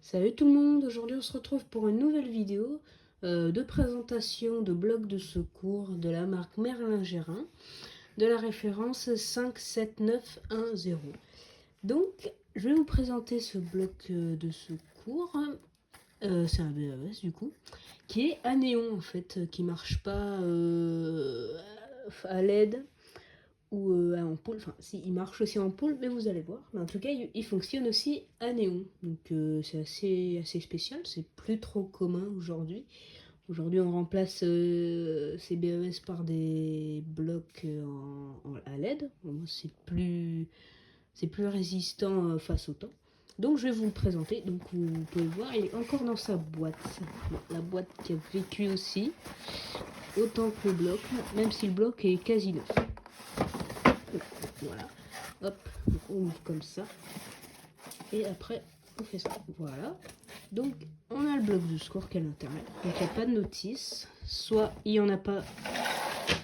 Salut tout le monde, aujourd'hui on se retrouve pour une nouvelle vidéo de présentation de blocs de secours de la marque Merlin-Gérin de la référence 57910. Donc je vais vous présenter ce bloc de secours, c'est un BES du coup, qui est à néon en fait, qui marche pas à LED ou à ampoule, enfin si il marche aussi en ampoule, mais vous allez voir, mais en tout cas il fonctionne aussi à néon, donc c'est assez spécial, c'est plus trop commun aujourd'hui on remplace ces BES par des blocs à LED. Bon, c'est plus résistant face au temps, donc je vais vous le présenter. Donc vous pouvez voir, il est encore dans sa boîte. Bon, la boîte qui a vécu aussi autant que le bloc, même si le bloc est quasi neuf. Voilà, hop, donc on ouvre comme ça et après on fait ça. Voilà, donc on a le bloc de secours qui est à l'intérieur, donc il n'y a pas de notice, soit il n'y en a pas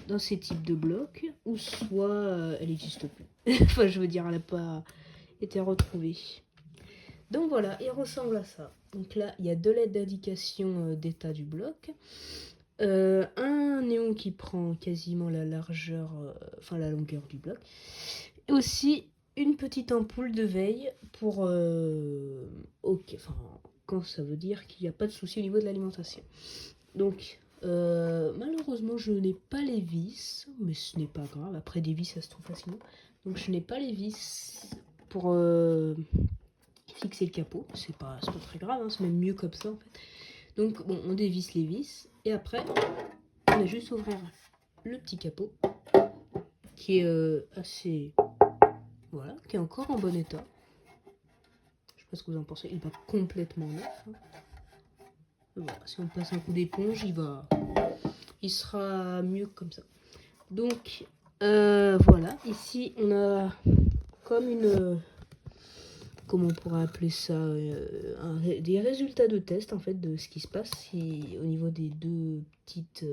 dans ces types de blocs, ou soit elle n'existe plus. Enfin je veux dire, elle n'a pas été retrouvée. Donc voilà, il ressemble à ça. Donc là il y a deux lettres d'indication d'état du bloc, un néon qui prend quasiment la largeur, enfin la longueur du bloc, et aussi une petite ampoule de veille pour enfin, quand ça veut dire qu'il n'y a pas de souci au niveau de l'alimentation. Donc malheureusement je n'ai pas les vis, mais ce n'est pas grave, après des vis ça se trouve facilement. Donc je n'ai pas les vis pour fixer le capot, c'est pas très grave, hein, c'est même mieux comme ça en fait. Donc bon, on dévisse les vis et après on a juste à ouvrir le petit capot qui est assez, voilà, qui est encore en bon état. Je sais pas ce que vous en pensez, il est pas complètement neuf, hein. Voilà, si on passe un coup d'éponge, il sera mieux comme ça. Donc voilà, ici on a comme une, comment on pourrait appeler ça, des résultats de test en fait de ce qui se passe au niveau des deux petites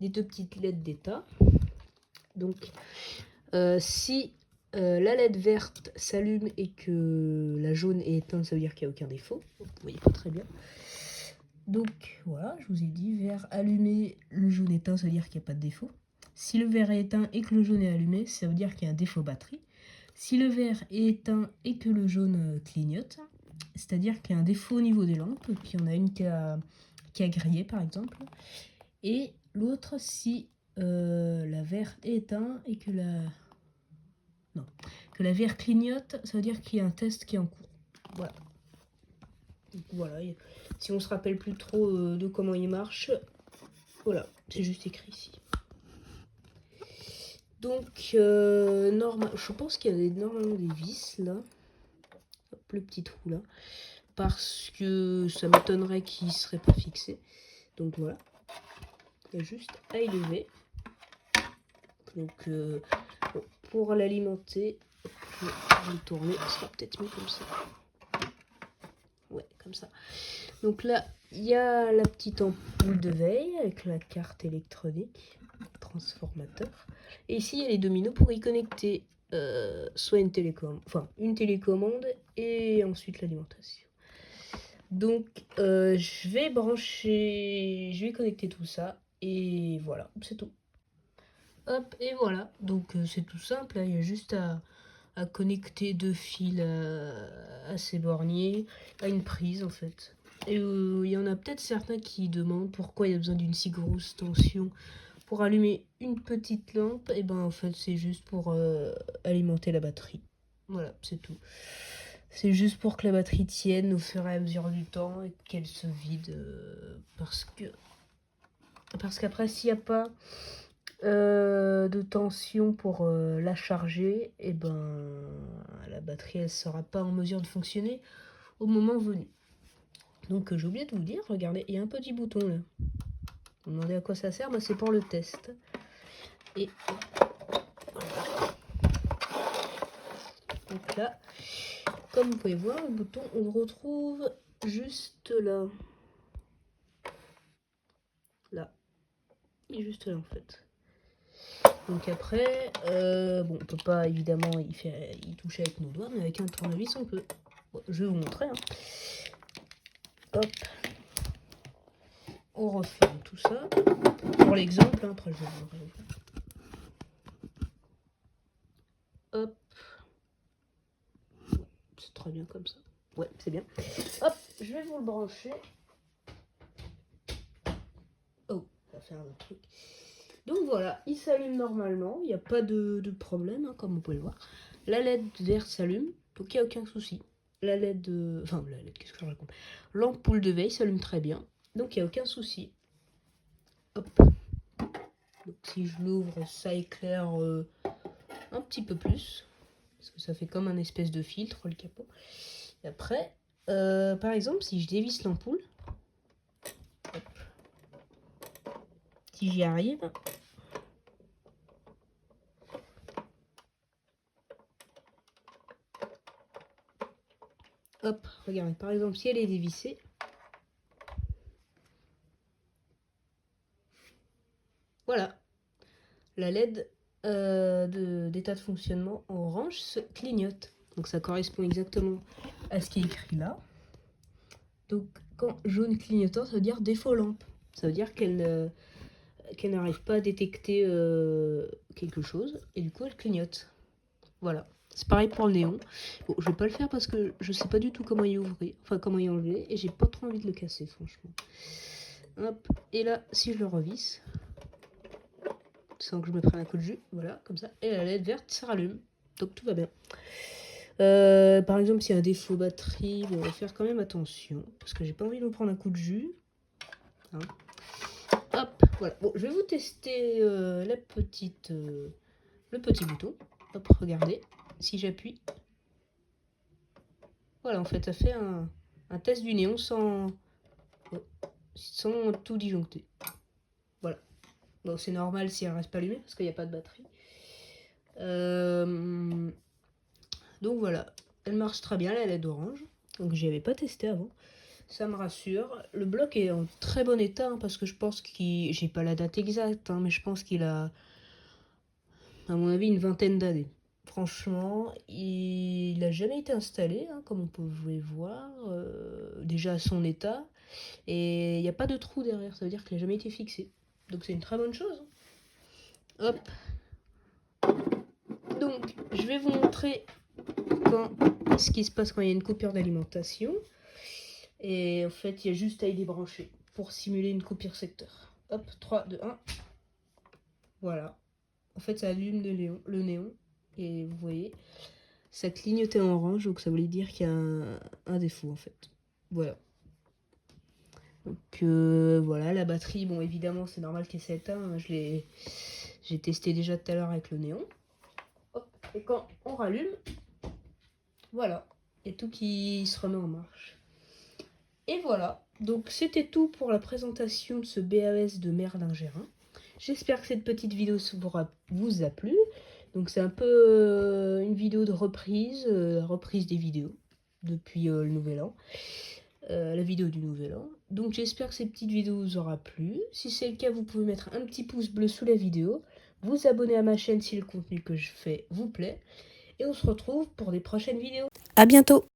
lettres d'état. Donc si la LED verte s'allume et que la jaune est éteinte, ça veut dire qu'il n'y a aucun défaut. Vous voyez pas très bien. Donc voilà, je vous ai dit, vert allumé, le jaune éteint, ça veut dire qu'il n'y a pas de défaut. Si le vert est éteint et que le jaune est allumé, ça veut dire qu'il y a un défaut batterie. Si le vert est éteint et que le jaune clignote, c'est-à-dire qu'il y a un défaut au niveau des lampes, qu'il y en a une qui a grillé par exemple. Et l'autre, si la verte est éteinte et que la verte clignote, ça veut dire qu'il y a un test qui est en cours. Voilà. Donc voilà, si on se rappelle plus trop de comment il marche, voilà, c'est juste écrit ici. Donc je pense qu'il y a normalement des vis là, hop, le petit trou là, parce que ça m'étonnerait qu'il ne serait pas fixé. Donc voilà, il y a juste à élever. Donc bon, pour l'alimenter, je vais le tourner, ce sera peut-être mieux comme ça. Ouais, comme ça. Donc là, il y a la petite ampoule de veille avec la carte électronique, transformateur. Et ici, il y a les dominos pour y connecter soit une télécommande et ensuite l'alimentation. Donc, je vais connecter tout ça et voilà, c'est tout. Hop, et voilà. Donc, c'est tout simple, hein. Il y a juste à connecter deux fils à ces borniers, à une prise en fait. Et il y en a peut-être certains qui demandent pourquoi il y a besoin d'une si grosse tension pour allumer une petite lampe. Et ben en fait c'est juste pour alimenter la batterie. Voilà, c'est tout. C'est juste pour que la batterie tienne au fur et à mesure du temps et qu'elle se vide parce qu'après s'il n'y a pas de tension pour la charger, et ben la batterie elle sera pas en mesure de fonctionner au moment venu. Donc j'ai oublié de vous dire, regardez, il y a un petit bouton là. Vous me demandez à quoi ça sert, bah, c'est pour le test. Et voilà. Donc là, comme vous pouvez voir, le bouton on le retrouve juste là. Là. Il est juste là en fait. Donc après, bon, on peut pas évidemment y toucher avec nos doigts, mais avec un tournevis on peut. Bon, je vais vous montrer, hein. Hop. On referme tout ça. Pour l'exemple, hein, après je vais vous le réouvrir. Hop. C'est très bien comme ça. Ouais, c'est bien. Hop, je vais vous le brancher. Oh, ça va faire un truc. Donc voilà, il s'allume normalement. Il n'y a pas de problème, hein, comme vous pouvez le voir. La LED verte s'allume, donc il n'y a aucun souci. La LED, enfin la LED, qu'est-ce que je raconte? L'ampoule de veille s'allume très bien, donc il n'y a aucun souci. Hop. Donc si je l'ouvre, ça éclaire un petit peu plus, parce que ça fait comme un espèce de filtre le capot. Et après, par exemple, si je dévisse l'ampoule, si j'y arrive, hop, regardez, par exemple, si elle est dévissée, voilà, la LED d'état de fonctionnement en orange se clignote. Donc ça correspond exactement à ce qui est écrit là. Donc quand jaune clignotant, ça veut dire défaut lampe. Ça veut dire qu'elle n'arrive pas à détecter quelque chose et du coup elle clignote. Voilà. C'est pareil pour le néon. Bon, je vais pas le faire parce que je sais pas du tout comment y ouvrir, enfin comment y enlever, et j'ai pas trop envie de le casser franchement. Hop, et là si je le revisse, sans que je me prenne un coup de jus, voilà, comme ça, et la LED verte ça rallume, donc tout va bien. Par exemple, s'il y a un défaut batterie, bon, on va faire quand même attention, parce que j'ai pas envie de me prendre un coup de jus. Hein. Hop, voilà. Bon, je vais vous tester le petit bouton. Hop, regardez. Si j'appuie, voilà, en fait, ça fait un test du néon sans tout disjoncter. Voilà. Bon, c'est normal si elle reste pas allumée, parce qu'il n'y a pas de batterie. Donc voilà, elle marche très bien, la LED orange. Donc j'y avais pas testé avant. Ça me rassure. Le bloc est en très bon état, hein, parce que je pense qu'il... J'ai pas la date exacte, hein, mais je pense qu'il a, à mon avis, une vingtaine d'années. Franchement, il n'a jamais été installé, hein, comme on peut voir, déjà à son état. Et il n'y a pas de trou derrière, ça veut dire qu'il n'a jamais été fixé. Donc c'est une très bonne chose. Hop. Donc, je vais vous montrer ce qui se passe quand il y a une coupure d'alimentation. Et en fait, il y a juste à y débrancher pour simuler une coupure secteur. Hop, 3, 2, 1. Voilà. En fait, ça allume le néon. Et vous voyez, ça clignotait en orange, donc ça voulait dire qu'il y a un défaut en fait. Voilà. Donc voilà, la batterie, bon évidemment c'est normal qu'elle s'éteint. Hein, j'ai testé déjà tout à l'heure avec le néon. Hop, et quand on rallume, voilà, il y a tout qui se remet en marche. Et voilà, donc c'était tout pour la présentation de ce BAS de Merlin-Gérin. J'espère que cette petite vidéo vous a plu. Donc c'est un peu une vidéo de reprise des vidéos depuis le nouvel an. La vidéo du nouvel an. Donc j'espère que cette petite vidéo vous aura plu. Si c'est le cas, vous pouvez mettre un petit pouce bleu sous la vidéo. Vous abonner à ma chaîne si le contenu que je fais vous plaît. Et on se retrouve pour des prochaines vidéos. À bientôt!